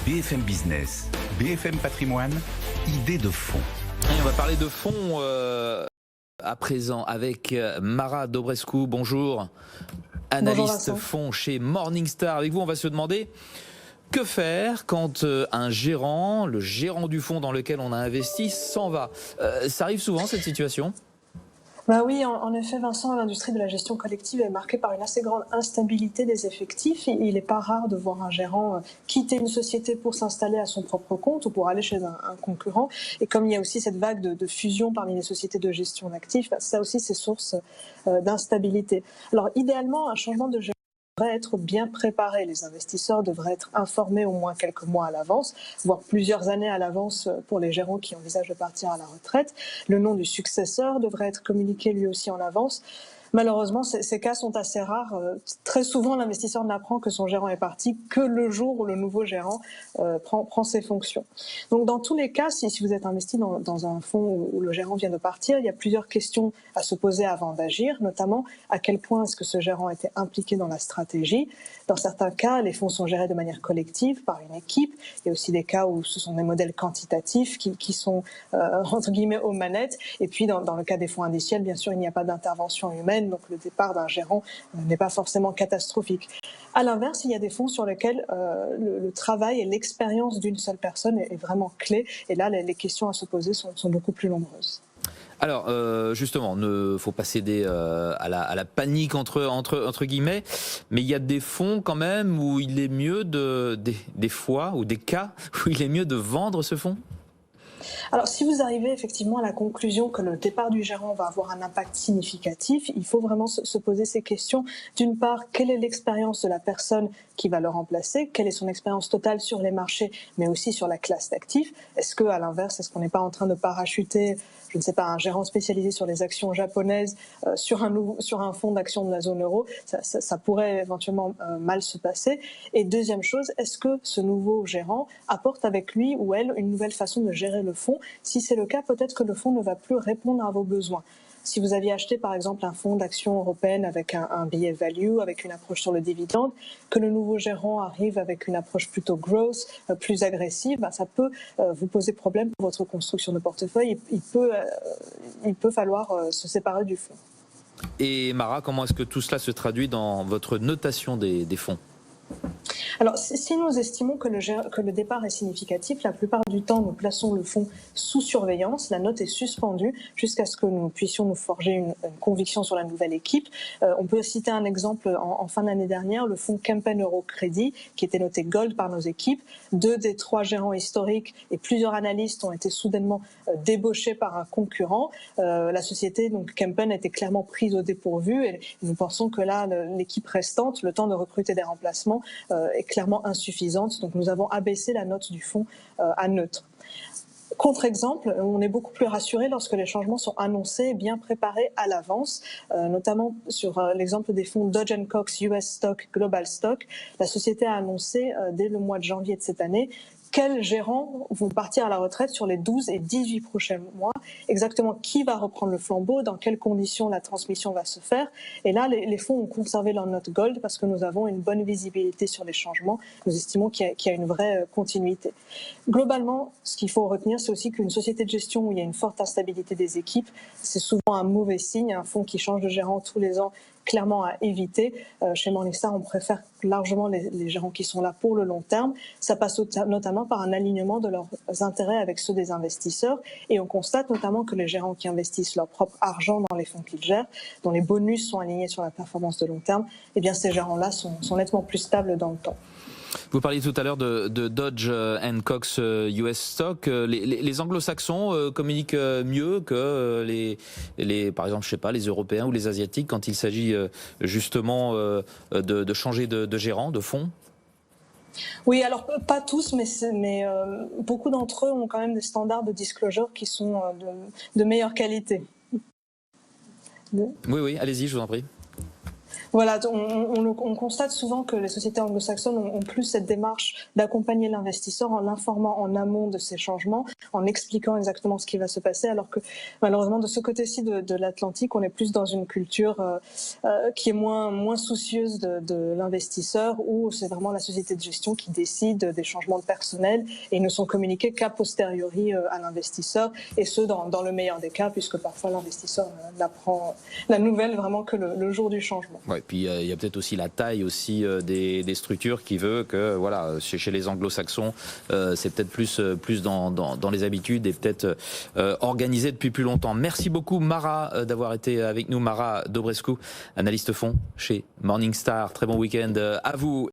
BFM Business, BFM Patrimoine, idée de fonds. Et on va parler de fonds à présent avec Mara Dobrescu. Bonjour, analyste fonds chez Morningstar. Avec vous, on va se demander que faire quand un gérant, le gérant du fonds dans lequel on a investi, s'en va. Ça arrive souvent cette situation ? Bah oui, en effet, Vincent, l'industrie de la gestion collective est marquée par une assez grande instabilité des effectifs. Il n'est pas rare de voir un gérant quitter une société pour s'installer à son propre compte ou pour aller chez un concurrent. Et comme il y a aussi cette vague de fusion parmi les sociétés de gestion d'actifs, ça aussi, c'est source d'instabilité. Alors, idéalement, un changement de gérant devrait être bien préparé. Les investisseurs devraient être informés au moins quelques mois à l'avance, voire plusieurs années à l'avance pour les gérants qui envisagent de partir à la retraite. Le nom du successeur devrait être communiqué lui aussi en avance. Malheureusement, ces cas sont assez rares. Très souvent, l'investisseur n'apprend que son gérant est parti que le jour où le nouveau gérant prend ses fonctions. Donc, dans tous les cas, si vous êtes investi dans un fonds où le gérant vient de partir, il y a plusieurs questions à se poser avant d'agir, notamment à quel point est-ce que ce gérant était impliqué dans la stratégie. Dans certains cas, les fonds sont gérés de manière collective par une équipe. Il y a aussi des cas où ce sont des modèles quantitatifs qui sont entre guillemets aux manettes. Et puis, dans le cas des fonds indiciels, bien sûr, il n'y a pas d'intervention humaine. Donc le départ d'un gérant n'est pas forcément catastrophique. À l'inverse, il y a des fonds sur lesquels le travail et l'expérience d'une seule personne est vraiment clé. Et là, les questions à se poser sont beaucoup plus nombreuses. Alors, justement, ne faut pas céder à la panique entre guillemets, mais il y a des fonds quand même où il est mieux des fois ou des cas où il est mieux de vendre ce fonds. Alors, si vous arrivez effectivement à la conclusion que le départ du gérant va avoir un impact significatif, il faut vraiment se poser ces questions. D'une part, quelle est l'expérience de la personne qui va le remplacer? Quelle est son expérience totale sur les marchés, mais aussi sur la classe d'actifs? Est-ce que, à l'inverse, est-ce qu'on n'est pas en train de parachuter, je ne sais pas, un gérant spécialisé sur les actions japonaises sur un fonds d'actions de la zone euro? Ça pourrait éventuellement mal se passer. Et deuxième chose, est-ce que ce nouveau gérant apporte avec lui ou elle une nouvelle façon de gérer le fonds? Si c'est le cas, peut-être que le fonds ne va plus répondre à vos besoins. Si vous aviez acheté par exemple un fonds d'actions européenne avec un billet value, avec une approche sur le dividende, que le nouveau gérant arrive avec une approche plutôt growth, plus agressive, ça peut vous poser problème pour votre construction de portefeuille. Il peut falloir se séparer du fonds. Et Mara, comment est-ce que tout cela se traduit dans votre notation des fonds ? Alors, si nous estimons que le départ est significatif, la plupart du temps, nous plaçons le fonds sous surveillance. La note est suspendue jusqu'à ce que nous puissions nous forger une conviction sur la nouvelle équipe. On peut citer un exemple en fin d'année dernière, le fonds Kempen Eurocrédit, qui était noté Gold par nos équipes. 2 des 3 gérants historiques et plusieurs analystes ont été soudainement débauchés par un concurrent. La société, donc Kempen, était clairement prise au dépourvu et nous pensons que là, l'équipe restante, le temps de recruter des remplacements, est clairement insuffisante. Donc nous avons abaissé la note du fonds à neutre. Contre-exemple, on est beaucoup plus rassuré lorsque les changements sont annoncés et bien préparés à l'avance, notamment sur l'exemple des fonds Dodge & Cox US Stock Global Stock. La société a annoncé dès le mois de janvier de cette année quels gérants vont partir à la retraite sur les 12 et 18 prochains mois, exactement qui va reprendre le flambeau, dans quelles conditions la transmission va se faire. Et là, les fonds ont conservé leur note Gold parce que nous avons une bonne visibilité sur les changements. Nous estimons qu'il y a une vraie continuité. Globalement, ce qu'il faut retenir, c'est aussi qu'une société de gestion où il y a une forte instabilité des équipes, c'est souvent un mauvais signe. Un fonds qui change de gérant tous les ans, clairement à éviter. Chez Morningstar, on préfère largement les gérants qui sont là pour le long terme. Ça passe notamment par un alignement de leurs intérêts avec ceux des investisseurs. Et on constate notamment que les gérants qui investissent leur propre argent dans les fonds qu'ils gèrent, dont les bonus sont alignés sur la performance de long terme, eh bien ces gérants-là sont nettement plus stables dans le temps. Vous parliez tout à l'heure de Dodge & Cox US Stock. Les anglo-saxons communiquent mieux que par exemple, je sais pas, les Européens ou les Asiatiques quand il s'agit justement de changer de gérant, de fonds. Oui, alors pas tous, mais beaucoup d'entre eux ont quand même des standards de disclosure qui sont de meilleure qualité. Oui, allez-y, je vous en prie. Voilà, on constate souvent que les sociétés anglo-saxonnes ont plus cette démarche d'accompagner l'investisseur en l'informant en amont de ces changements, en expliquant exactement ce qui va se passer, alors que malheureusement de ce côté-ci de l'Atlantique, on est plus dans une culture qui est moins soucieuse de l'investisseur, où c'est vraiment la société de gestion qui décide des changements de personnel et ne sont communiqués qu'à posteriori à l'investisseur, et ce dans le meilleur des cas, puisque parfois l'investisseur n'apprend la nouvelle vraiment que le jour du changement. Ouais, puis il y a peut-être aussi la taille aussi des structures qui veut que voilà, chez les anglo-saxons, c'est peut-être plus dans les habitudes et peut-être organisé depuis plus longtemps. Merci beaucoup Mara d'avoir été avec nous, Mara Dobrescu, analyste fonds chez Morningstar. Très bon week-end à vous.